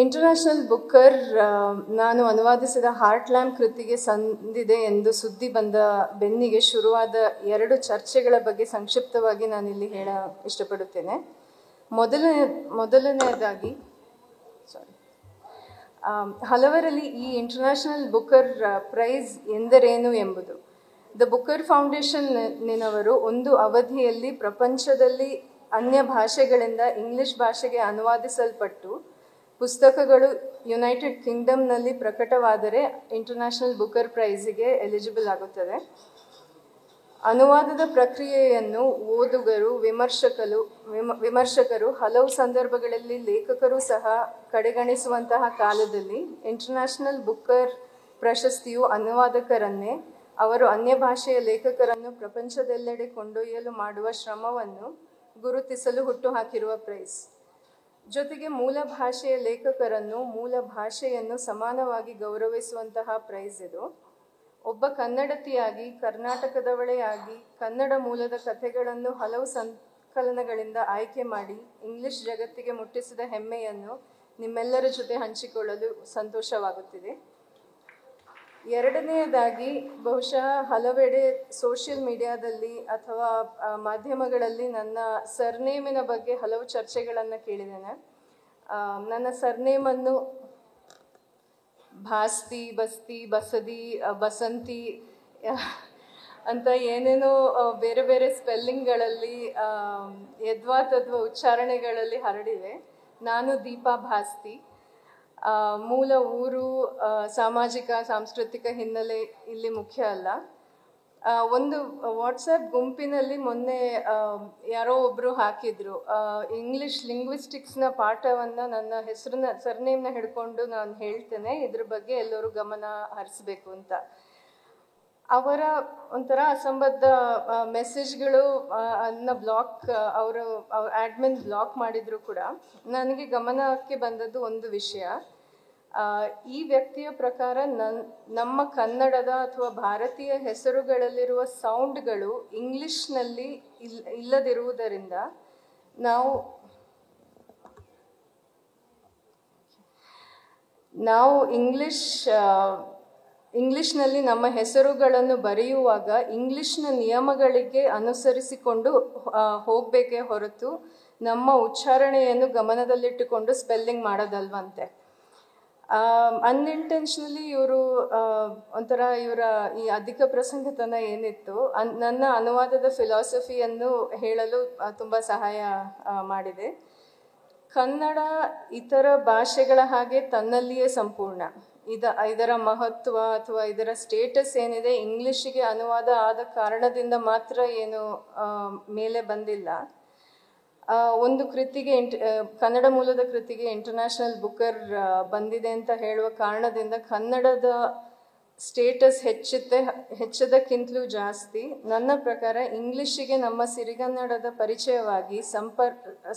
International Booker ನಾನು ಅನುವಾದಿಸಿದ heart lamp ಕೃತಿಗೆ ಸಂದಿದೆ ಎಂದು ಸುದ್ದಿ ಬಂದ ಬೆನ್ನಿಗೆ ಶುರುವಾದ 2 ಚರ್ಚೆಗಳ ಬಗ್ಗೆ ಸಂಕ್ಷಿಪ್ತವಾಗಿ ನಾನಿಲ್ಲಿ ಹೇಳ ಇಷ್ಟಪಡುತ್ತೇನೆ. ಮೊದಲನೆಯದಾಗಿ ಹಲವರಲ್ಲಿ ಈ ಇಂಟರ್ನ್ಯಾಷನಲ್ ಬುಕ್ಕರ್ ಪ್ರೈಸ್ ಎಂದರೇನು ಎಂಬುದು. ದ ಬುಕ್ಕರ್ ಫೌಂಡೇಶನ್ನಿನವರು ಒಂದು ಅವಧಿಯಲ್ಲಿ ಪ್ರಪಂಚದಲ್ಲಿ ಅನ್ಯ ಭಾಷೆಗಳಿಂದ ಇಂಗ್ಲಿಷ್ ಭಾಷೆಗೆ ಅನುವಾದಿಸಲ್ಪಟ್ಟು ಪುಸ್ತಕಗಳು ಯುನೈಟೆಡ್ ಕಿಂಗ್ಡಮ್ನಲ್ಲಿ ಪ್ರಕಟವಾದರೆ ಇಂಟರ್ನ್ಯಾಷನಲ್ ಬುಕ್ಕರ್ ಪ್ರೈಸಿಗೆ ಎಲಿಜಿಬಲ್ ಆಗುತ್ತದೆ. ಅನುವಾದದ ಪ್ರಕ್ರಿಯೆಯನ್ನು ಓದುಗರು, ವಿಮರ್ಶಕರು ಹಲವು ಸಂದರ್ಭಗಳಲ್ಲಿ ಲೇಖಕರು ಸಹ ಕಡೆಗಣಿಸುವಂತಹ ಕಾಲದಲ್ಲಿ ಇಂಟರ್ನ್ಯಾಷನಲ್ ಬುಕ್ಕರ್ ಪ್ರಶಸ್ತಿಯು ಅನುವಾದಕರನ್ನೇ, ಅವರು ಅನ್ಯ ಭಾಷೆಯ ಲೇಖಕರನ್ನು ಪ್ರಪಂಚದೆಲ್ಲೆಡೆ ಕೊಂಡೊಯ್ಯಲು ಮಾಡುವ ಶ್ರಮವನ್ನು ಗುರುತಿಸಲು ಹುಟ್ಟುಹಾಕಿರುವ ಪ್ರೈಸ್. ಜೊತೆಗೆ ಮೂಲ ಭಾಷೆಯ ಲೇಖಕರನ್ನು, ಮೂಲ ಭಾಷೆಯನ್ನು ಸಮಾನವಾಗಿ ಗೌರವಿಸುವಂತಹ ಪ್ರೈಸ್ ಇದು. ಒಬ್ಬ ಕನ್ನಡತಿಯಾಗಿ, ಕರ್ನಾಟಕದವಳೇ ಆಗಿ, ಕನ್ನಡ ಮೂಲದ ಕಥೆಗಳನ್ನು ಹಲವು ಸಂಕಲನಗಳಿಂದ ಆಯ್ಕೆ ಮಾಡಿ ಇಂಗ್ಲಿಷ್ ಜಗತ್ತಿಗೆ ಮುಟ್ಟಿಸಿದ ಹೆಮ್ಮೆಯನ್ನು ನಿಮ್ಮೆಲ್ಲರ ಜೊತೆ ಹಂಚಿಕೊಳ್ಳಲು ಸಂತೋಷವಾಗುತ್ತಿದೆ. ಎರಡನೆಯದಾಗಿ, ಬಹುಶಃ ಹಲವೆಡೆ ಸೋಷಿಯಲ್ ಮೀಡಿಯಾದಲ್ಲಿ ಅಥವಾ ಮಾಧ್ಯಮಗಳಲ್ಲಿ ನನ್ನ ಸರ್ನೇಮಿನ ಬಗ್ಗೆ ಹಲವು ಚರ್ಚೆಗಳನ್ನು ಕೇಳಿದ್ದೇನೆ. ನನ್ನ ಸರ್ನೇಮನ್ನು ಭಾಸ್ತಿ, ಬಸ್ತಿ, ಬಸದಿ, ಬಸಂತಿ ಅಂತ ಏನೇನೋ ಬೇರೆ ಬೇರೆ ಸ್ಪೆಲ್ಲಿಂಗ್ಗಳಲ್ಲಿ ಯದ್ವಾ ಉಚ್ಚಾರಣೆಗಳಲ್ಲಿ ಹರಡಿವೆ. ನಾನು ದೀಪಾ ಭಾಸ್ತಿ. ಮೂಲ ಊರು, ಸಾಮಾಜಿಕ ಸಾಂಸ್ಕೃತಿಕ ಹಿನ್ನೆಲೆ ಇಲ್ಲಿ ಮುಖ್ಯ ಅಲ್ಲ. ಒಂದು ವಾಟ್ಸಪ್ ಗುಂಪಿನಲ್ಲಿ ಮೊನ್ನೆ ಯಾರೋ ಒಬ್ಬರು ಹಾಕಿದ್ರು, ಇಂಗ್ಲಿಷ್ ಲಿಂಗ್ವಿಸ್ಟಿಕ್ಸ್ನ ಪಾಠವನ್ನು ನನ್ನ ಹೆಸರನ್ನ ಸರ್ನೇಮ್ನ ಹಿಡ್ಕೊಂಡು ನಾನು ಹೇಳ್ತೇನೆ, ಇದ್ರ ಬಗ್ಗೆ ಎಲ್ಲರೂ ಗಮನ ಹರಿಸ್ಬೇಕು ಅಂತ. ಅವರ ಒಂಥರ ಅಸಂಬದ್ಧ ಮೆಸೇಜ್ಗಳು ಅನ್ನ ಅವರು ಆಡ್ಮಿನ್ ಬ್ಲಾಕ್ ಮಾಡಿದ್ರು ಕೂಡ ನನಗೆ ಗಮನಕ್ಕೆ ಬಂದದ್ದು ಒಂದು ವಿಷಯ. ಈ ವ್ಯಕ್ತಿಯ ಪ್ರಕಾರ ನಮ್ಮ ಕನ್ನಡದ ಅಥವಾ ಭಾರತೀಯ ಹೆಸರುಗಳಲ್ಲಿರುವ ಸೌಂಡ್ಗಳು ಇಂಗ್ಲಿಷ್ನಲ್ಲಿ ಇಲ್ಲದಿರುವುದರಿಂದ ನಾವು ಇಂಗ್ಲಿಷ್ನಲ್ಲಿ ನಮ್ಮ ಹೆಸರುಗಳನ್ನು ಬರೆಯುವಾಗ ಇಂಗ್ಲಿಷ್ನ ನಿಯಮಗಳಿಗೆ ಅನುಸರಿಸಿಕೊಂಡು ಹೋಗಬೇಕೇ ಹೊರತು ನಮ್ಮ ಉಚ್ಚಾರಣೆಯನ್ನು ಗಮನದಲ್ಲಿಟ್ಟುಕೊಂಡು ಸ್ಪೆಲ್ಲಿಂಗ್ ಮಾಡೋದಲ್ವಂತೆ. ಅನ್ಇಂಟೆನ್ಷನಲಿ ಇವರು ಒಂಥರ ಇವರ ಈ ಅಧಿಕ ಪ್ರಸಂಗತನ ಏನಿತ್ತು ನನ್ನ ಅನುವಾದದ ಫಿಲಾಸಫಿಯನ್ನು ಹೇಳಲು ತುಂಬ ಸಹಾಯ ಮಾಡಿದೆ. ಕನ್ನಡ ಇತರ ಭಾಷೆಗಳ ಹಾಗೆ ತನ್ನಲ್ಲಿಯೇ ಸಂಪೂರ್ಣ. ಇದರ ಮಹತ್ವ ಅಥವಾ ಇದರ ಸ್ಟೇಟಸ್ ಏನಿದೆ ಇಂಗ್ಲಿಷಿಗೆ ಅನುವಾದ ಆದ ಕಾರಣದಿಂದ ಮಾತ್ರ ಏನು ಮೇಲೆ ಬಂದಿಲ್ಲ. ಒಂದು ಕೃತಿಗೆ ಕನ್ನಡ ಮೂಲದ ಕೃತಿಗೆ ಇಂಟರ್ನ್ಯಾಷನಲ್ ಬುಕ್ಕರ್ ಬಂದಿದೆ ಅಂತ ಹೇಳುವ ಕಾರಣದಿಂದ ಕನ್ನಡದ ಸ್ಟೇಟಸ್ ಹೆಚ್ಚದಕ್ಕಿಂತಲೂ ಜಾಸ್ತಿ ನನ್ನ ಪ್ರಕಾರ ಇಂಗ್ಲಿಷಿಗೆ ನಮ್ಮ ಸಿರಿಗನ್ನಡದ ಪರಿಚಯವಾಗಿ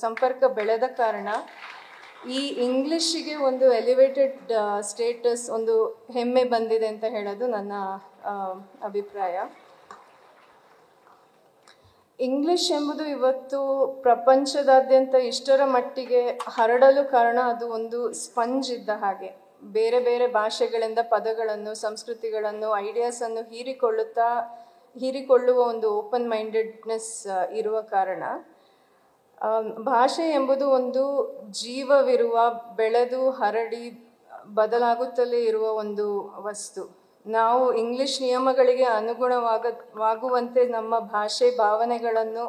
ಸಂಪರ್ಕ ಬೆಳೆದ ಕಾರಣ ಈ ಇಂಗ್ಲಿಷಿಗೆ ಒಂದು ಎಲಿವೇಟೆಡ್ ಸ್ಟೇಟಸ್, ಒಂದು ಹೆಮ್ಮೆ ಬಂದಿದೆ ಅಂತ ಹೇಳೋದು ನನ್ನ ಅಭಿಪ್ರಾಯ. ಇಂಗ್ಲಿಷ್ ಎಂಬುದು ಇವತ್ತು ಪ್ರಪಂಚದಾದ್ಯಂತ ಇಷ್ಟರ ಮಟ್ಟಿಗೆ ಹರಡಲು ಕಾರಣ ಅದು ಒಂದು ಸ್ಪಂಜ್ ಇದ್ದ ಹಾಗೆ. ಬೇರೆ ಬೇರೆ ಭಾಷೆಗಳಿಂದ ಪದಗಳನ್ನು, ಸಂಸ್ಕೃತಿಗಳನ್ನು, ಐಡಿಯಾಸನ್ನು ಹೀರಿಕೊಳ್ಳುವ ಒಂದು ಓಪನ್ ಮೈಂಡೆಡ್ನೆಸ್ ಇರುವ ಕಾರಣ ಭಾಷೆ ಎಂಬುದು ಒಂದು ಜೀವವಿರುವ, ಬೆಳೆದು ಹರಡಿ ಬದಲಾಗುತ್ತಲೇ ಇರುವ ಒಂದು ವಸ್ತು. ನಾವು ಇಂಗ್ಲಿಷ್ ನಿಯಮಗಳಿಗೆ ಅನುಗುಣವಾಗುವಂತೆ ನಮ್ಮ ಭಾಷೆ ಭಾವನೆಗಳನ್ನು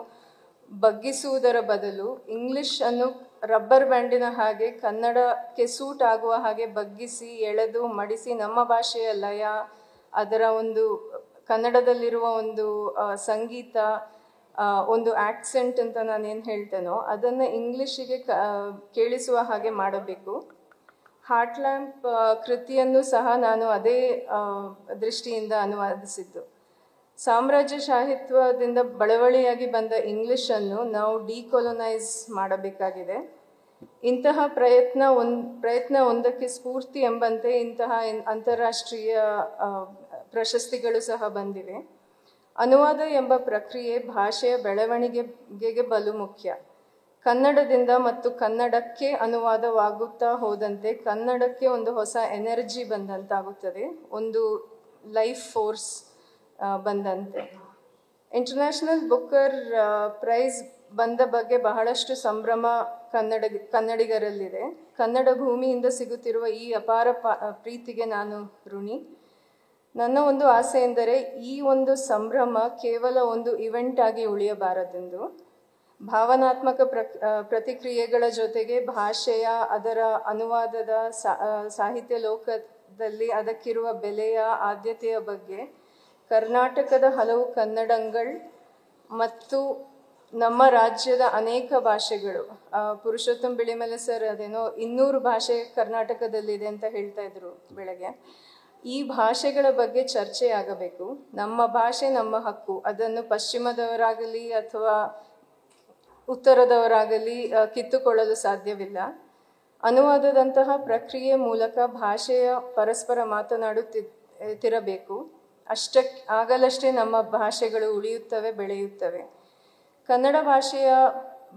ಬಗ್ಗಿಸುವುದರ ಬದಲು ಇಂಗ್ಲಿಷ್ ಅನ್ನು ರಬ್ಬರ್ ಬ್ಯಾಂಡಿನ ಹಾಗೆ ಕನ್ನಡಕ್ಕೆ ಸೂಟ್ ಆಗುವ ಹಾಗೆ ಬಗ್ಗಿಸಿ, ಎಳೆದು, ಮಡಿಸಿ ನಮ್ಮ ಭಾಷೆಯ ಲಯ, ಅದರ ಒಂದು ಕನ್ನಡದಲ್ಲಿರುವ ಒಂದು ಸಂಗೀತ, ಒಂದು ಆಕ್ಸೆಂಟ್ ಅಂತ ನಾನೇನು ಹೇಳ್ತೇನೋ ಅದನ್ನು ಇಂಗ್ಲಿಷಿಗೆ ಕೇಳಿಸುವ ಹಾಗೆ ಮಾಡಬೇಕು. ಹಾರ್ಟ್ ಲ್ಯಾಂಪ್ ಕೃತಿಯನ್ನು ಸಹ ನಾನು ಅದೇ ದೃಷ್ಟಿಯಿಂದ ಅನುವಾದಿಸಿದ್ದು. ಸಾಮ್ರಾಜ್ಯಶಾಹಿತ್ವದಿಂದ ಬಳವಳಿಯಾಗಿ ಬಂದ ಇಂಗ್ಲಿಷನ್ನು ನಾವು ಡಿಕೊಲೊನೈಸ್ ಮಾಡಬೇಕಾಗಿದೆ. ಇಂತಹ ಪ್ರಯತ್ನ ಒಂದಕ್ಕೆ ಸ್ಫೂರ್ತಿ ಎಂಬಂತೆ ಇಂತಹ ಅಂತಾರಾಷ್ಟ್ರೀಯ ಪ್ರಶಸ್ತಿಗಳು ಸಹ ಬಂದಿವೆ. ಅನುವಾದ ಎಂಬ ಪ್ರಕ್ರಿಯೆ ಭಾಷೆಯ ಬೆಳವಣಿಗೆಗೆ ಬಲು ಮುಖ್ಯ. ಕನ್ನಡದಿಂದ ಮತ್ತು ಕನ್ನಡಕ್ಕೆ ಅನುವಾದವಾಗುತ್ತಾ ಹೋದಂತೆ ಕನ್ನಡಕ್ಕೆ ಒಂದು ಹೊಸ ಎನರ್ಜಿ ಬಂದಂತಾಗುತ್ತದೆ, ಒಂದು ಲೈಫ್ ಫೋರ್ಸ್ ಬಂದಂತೆ. ಇಂಟರ್ನ್ಯಾಷನಲ್ ಬುಕ್ಕರ್ ಪ್ರೈಸ್ ಬಂದ ಬಗ್ಗೆ ಬಹಳಷ್ಟು ಸಂಭ್ರಮ ಕನ್ನಡಿಗರಲ್ಲಿದೆ. ಕನ್ನಡ ಭೂಮಿಯಿಂದ ಸಿಗುತ್ತಿರುವ ಈ ಅಪಾರ ಪ್ರೀತಿಗೆ ನಾನು ಋಣಿ. ನನ್ನ ಒಂದು ಆಸೆ ಎಂದರೆ ಈ ಒಂದು ಸಂಭ್ರಮ ಕೇವಲ ಒಂದು ಇವೆಂಟ್ ಆಗಿ ಉಳಿಯಬಾರದೆಂದು. ಭಾವನಾತ್ಮಕ ಪ್ರತಿಕ್ರಿಯೆಗಳ ಜೊತೆಗೆ ಭಾಷೆಯ, ಅದರ ಅನುವಾದದ, ಸಾಹಿತ್ಯ ಲೋಕದಲ್ಲಿ ಅದಕ್ಕಿರುವ ಬೆಲೆಯ, ಆದ್ಯತೆಯ ಬಗ್ಗೆ ಕರ್ನಾಟಕದ ಹಲವು ಕನ್ನಡಂಗಳು ಮತ್ತು ನಮ್ಮ ರಾಜ್ಯದ ಅನೇಕ ಭಾಷೆಗಳು, ಪುರುಷೋತ್ತಮ್ ಬಿಳಿಮಲೆ ಸರ್ ಅದೇನೋ 200 ಭಾಷೆ ಕರ್ನಾಟಕದಲ್ಲಿದೆ ಅಂತ ಹೇಳ್ತಾ ಇದ್ರು ಬೆಳಗ್ಗೆ. ಈ ಭಾಷೆಗಳ ಬಗ್ಗೆ ಚರ್ಚೆ ಆಗಬೇಕು. ನಮ್ಮ ಭಾಷೆ ನಮ್ಮ ಹಕ್ಕು, ಅದನ್ನು ಪಶ್ಚಿಮದವರಾಗಲಿ ಅಥವಾ ಉತ್ತರದವರಾಗಲಿ ಕಿತ್ತುಕೊಳ್ಳಲು ಸಾಧ್ಯವಿಲ್ಲ. ಅನುವಾದದಂತಹ ಪ್ರಕ್ರಿಯೆ ಮೂಲಕ ಭಾಷೆಯ ಪರಸ್ಪರ ಮಾತನಾಡುತ್ತಿರಬೇಕು. ಆಗಲಷ್ಟೇ ನಮ್ಮ ಭಾಷೆಗಳು ಉಳಿಯುತ್ತವೆ, ಬೆಳೆಯುತ್ತವೆ. ಕನ್ನಡ ಭಾಷೆಯ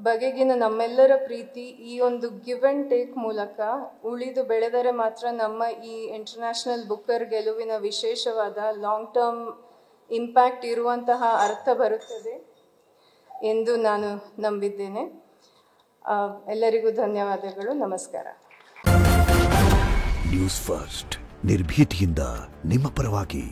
ಬಗೆಗಿನ ನಮ್ಮೆಲ್ಲರ ಪ್ರೀತಿ ಈ ಒಂದು ಗಿವ್ ಆ್ಯಂಡ್ ಟೇಕ್ ಮೂಲಕ ಉಳಿದು ಬೆಳೆದರೆ ಮಾತ್ರ ನಮ್ಮ ಈ ಇಂಟರ್ನ್ಯಾಷನಲ್ ಬುಕ್ಕರ್ ಗೆಲುವಿನ ವಿಶೇಷವಾದ ಲಾಂಗ್ ಟರ್ಮ್ ಇಂಪ್ಯಾಕ್ಟ್ ಇರುವಂತಹ ಅರ್ಥ ಬರುತ್ತದೆ ಎಂದು ನಾನು ನಂಬಿದ್ದೇನೆ. ಎಲ್ಲರಿಗೂ ಧನ್ಯವಾದಗಳು. ನಮಸ್ಕಾರ. ನ್ಯೂಸ್ ಫಸ್ಟ್, ನಿರ್ಭೀತಿಯಿಂದ ನಿಮ್ಮ ಪರವಾಗಿ.